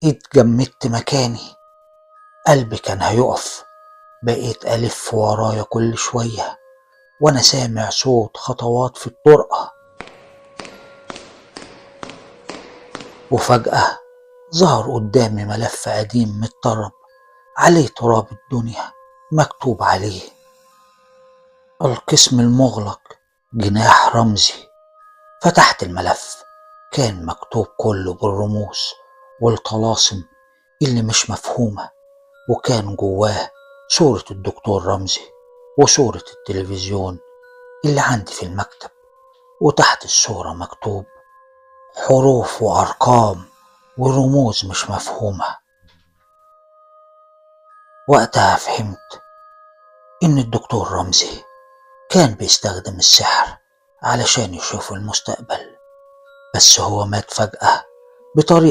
اتجمدت مكاني، قلبي كان هيقف. بقيت ألف ورايا كل شوية وأنا سامع صوت خطوات في الطرقة، وفجأة ظهر قدامي ملف قديم متطرب عليه تراب الدنيا، مكتوب عليه: القسم المغلق، جناح رمزي. فتحت الملف، كان مكتوب كله بالرموز والطلاسم اللي مش مفهومة، وكان جواه صورة الدكتور رمزي وصورة التلفزيون اللي عندي في المكتب، وتحت الصورة مكتوب حروف وأرقام ورموز مش مفهومة. وقتها فهمت إن الدكتور رمزي كان بيستخدم السحر علشان يشوف المستقبل، بس هو مات فجأة بطريقة